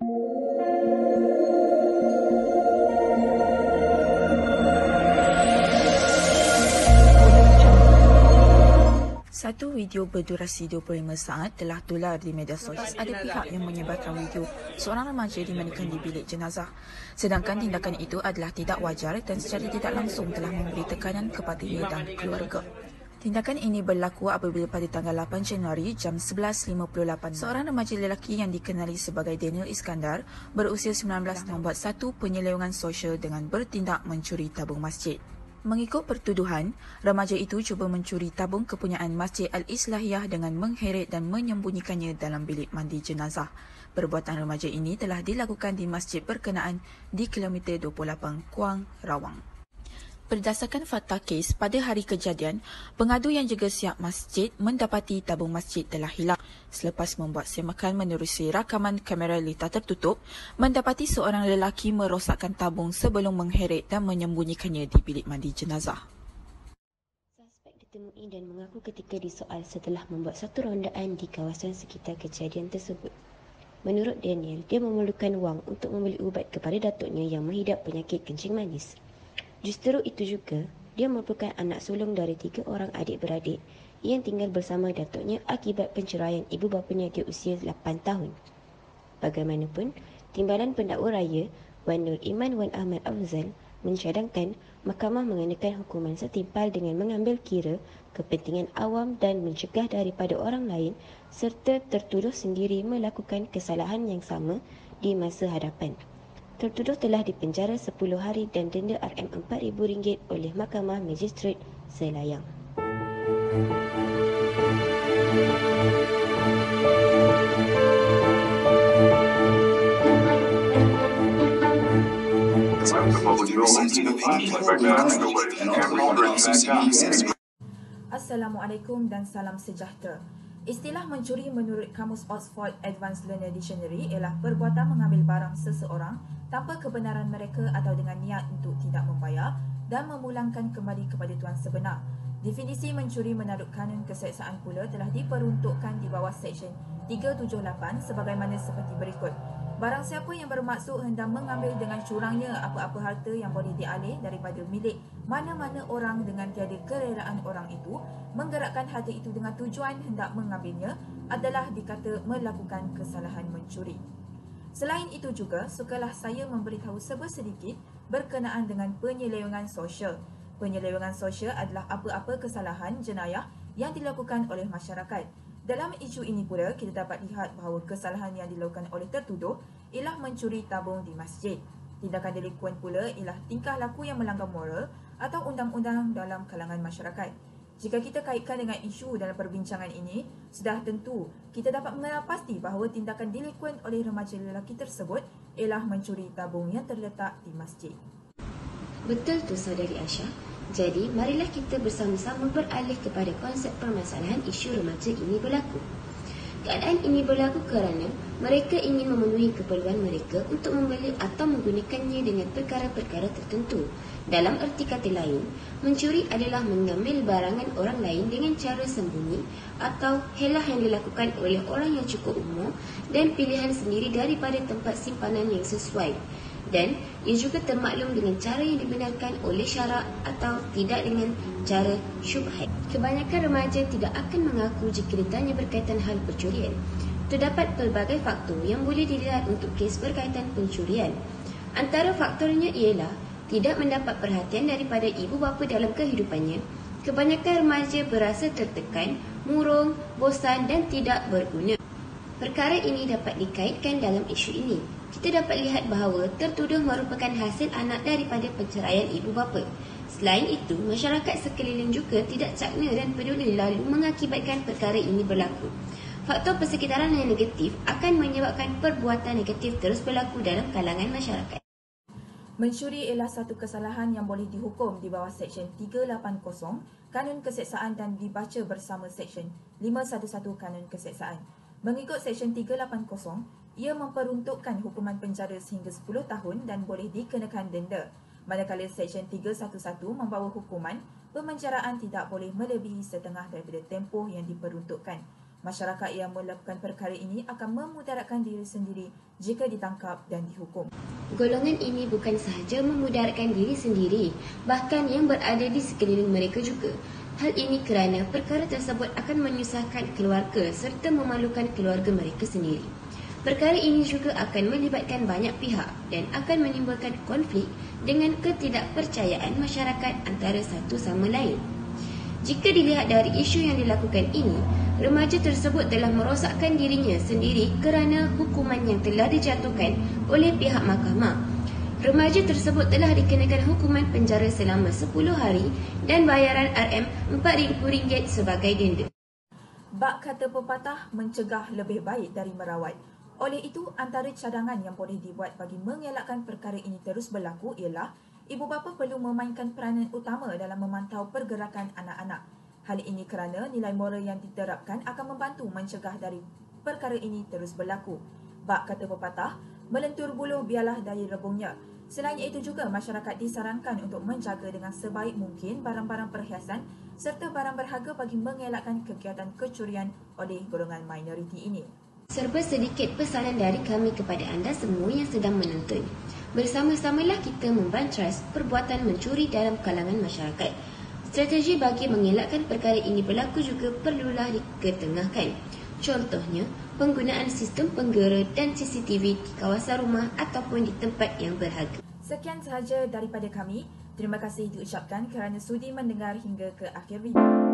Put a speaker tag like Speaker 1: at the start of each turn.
Speaker 1: Satu video berdurasi 25 saat telah tular di media sosial. Ada pihak yang menyebarkan video seorang remaja dimandikan di bilik jenazah. Sedangkan tindakan itu adalah tidak wajar dan secara tidak langsung telah memberi tekanan kepadanya dan keluarga. Tindakan ini berlaku apabila pada tanggal 8 Januari jam 11.58, seorang remaja lelaki yang dikenali sebagai Daniel Iskandar berusia 19 membuat satu penyelewengan sosial dengan bertindak mencuri tabung masjid. Mengikut pertuduhan, remaja itu cuba mencuri tabung kepunyaan Masjid Al-Islahiyah dengan mengheret dan menyembunyikannya dalam bilik mandi jenazah. Perbuatan remaja ini telah dilakukan di masjid berkenaan di kilometer 28 Kuang, Rawang. Berdasarkan fakta kes, pada hari kejadian, pengadu yang jaga siap masjid mendapati tabung masjid telah hilang. Selepas membuat semakan menerusi rakaman kamera litar tertutup, mendapati seorang lelaki merosakkan tabung sebelum mengheret dan menyembunyikannya di bilik mandi jenazah.
Speaker 2: Suspek ditemui dan mengaku ketika disoal setelah membuat satu rondaan di kawasan sekitar kejadian tersebut. Menurut Daniel, dia memerlukan wang untuk membeli ubat kepada datuknya yang mengidap penyakit kencing manis. Justru itu juga, dia merupakan anak sulung dari 3 orang adik-beradik yang tinggal bersama datuknya akibat penceraian ibu bapanya di usia 8 tahun. Bagaimanapun, Timbalan Pendakwa Raya Wan Nur Iman Wan Ahmad Afzal mencadangkan mahkamah mengenakan hukuman setimpal dengan mengambil kira kepentingan awam dan mencegah daripada orang lain serta tertuduh sendiri melakukan kesalahan yang sama di masa hadapan. Tertuduh telah dipenjara 10 hari dan denda RM4,000 oleh Mahkamah Magistrate Selayang.
Speaker 1: Assalamualaikum dan salam sejahtera. Istilah mencuri menurut Kamus Oxford Advanced Learner Dictionary ialah perbuatan mengambil barang seseorang tanpa kebenaran mereka atau dengan niat untuk tidak membayar dan memulangkan kembali kepada tuan sebenar. Definisi mencuri menurut kanun keseksaan pula telah diperuntukkan di bawah Seksyen 378 sebagaimana seperti berikut. Barang siapa yang bermaksud hendak mengambil dengan curangnya apa-apa harta yang boleh dialih daripada milik mana-mana orang dengan tiada kerelaan orang itu, menggerakkan harta itu dengan tujuan hendak mengambilnya adalah dikata melakukan kesalahan mencuri. Selain itu juga, sukalah saya memberitahu sedikit berkenaan dengan penyelewengan sosial. Penyelewengan sosial adalah apa-apa kesalahan jenayah yang dilakukan oleh masyarakat. Dalam isu ini pula, kita dapat lihat bahawa kesalahan yang dilakukan oleh tertuduh ialah mencuri tabung di masjid. Tindakan delikuen pula ialah tingkah laku yang melanggar moral atau undang-undang dalam kalangan masyarakat. Jika kita kaitkan dengan isu dalam perbincangan ini, sudah tentu kita dapat mengenal pasti bahawa tindakan delikuen oleh remaja lelaki tersebut ialah mencuri tabung yang terletak di masjid.
Speaker 2: Betul tu saudari Aisyah. Jadi, marilah kita bersama-sama beralih kepada konsep permasalahan isu remaja ini berlaku. Keadaan ini berlaku kerana mereka ingin memenuhi keperluan mereka untuk membeli atau menggunakannya dengan perkara-perkara tertentu. Dalam erti kata lain, mencuri adalah mengambil barangan orang lain dengan cara sembunyi atau helah yang dilakukan oleh orang yang cukup umur dan pilihan sendiri daripada tempat simpanan yang sesuai. Dan ia juga termaklum dengan cara yang dibenarkan oleh syarak atau tidak dengan cara syubhat. Kebanyakan remaja tidak akan mengaku jika ditanya berkaitan hal pencurian. Terdapat pelbagai faktor yang boleh dilihat untuk kes berkaitan pencurian. Antara faktornya ialah tidak mendapat perhatian daripada ibu bapa dalam kehidupannya. Kebanyakan remaja berasa tertekan, murung, bosan dan tidak berguna. Perkara ini dapat dikaitkan dalam isu ini. Kita dapat lihat bahawa tertuduh merupakan hasil anak daripada penceraian ibu bapa. Selain itu, masyarakat sekeliling juga tidak cakna dan peduli lalu mengakibatkan perkara ini berlaku. Faktor persekitaran yang negatif akan menyebabkan perbuatan negatif terus berlaku dalam kalangan masyarakat.
Speaker 1: Mencuri ialah satu kesalahan yang boleh dihukum di bawah Seksyen 380 Kanun Keseksaan dan dibaca bersama Seksyen 511 Kanun Keseksaan. Mengikut Seksyen 380, ia memperuntukkan hukuman penjara sehingga 10 tahun dan boleh dikenakan denda. Manakala Seksyen 311 membawa hukuman pemenjaraan tidak boleh melebihi setengah daripada tempoh yang diperuntukkan. Masyarakat yang melakukan perkara ini akan memudaratkan diri sendiri jika ditangkap dan dihukum.
Speaker 2: Golongan ini bukan sahaja memudaratkan diri sendiri, bahkan yang berada di sekeliling mereka juga. Hal ini kerana perkara tersebut akan menyusahkan keluarga serta memalukan keluarga mereka sendiri. Perkara ini juga akan melibatkan banyak pihak dan akan menimbulkan konflik dengan ketidakpercayaan masyarakat antara satu sama lain. Jika dilihat dari isu yang dilakukan ini, remaja tersebut telah merosakkan dirinya sendiri kerana hukuman yang telah dijatuhkan oleh pihak mahkamah. Remaja tersebut telah dikenakan hukuman penjara selama 10 hari dan bayaran RM4,000 sebagai denda.
Speaker 1: Bak kata pepatah, mencegah lebih baik dari merawat. Oleh itu, antara cadangan yang boleh dibuat bagi mengelakkan perkara ini terus berlaku ialah ibu bapa perlu memainkan peranan utama dalam memantau pergerakan anak-anak. Hal ini kerana nilai moral yang diterapkan akan membantu mencegah dari perkara ini terus berlaku. Bak kata pepatah, melentur buluh biarlah dari rebungnya. Selain itu juga, masyarakat disarankan untuk menjaga dengan sebaik mungkin barang-barang perhiasan serta barang berharga bagi mengelakkan kegiatan kecurian oleh golongan minoriti ini.
Speaker 2: Serba sedikit pesanan dari kami kepada anda semua yang sedang menonton. Bersama-samalah kita membantras perbuatan mencuri dalam kalangan masyarakat. Strategi bagi mengelakkan perkara ini berlaku juga perlulah diketengahkan. Contohnya, penggunaan sistem penggera dan CCTV di kawasan rumah ataupun di tempat yang berharga.
Speaker 1: Sekian sahaja daripada kami. Terima kasih diucapkan kerana sudi mendengar hingga ke akhir video.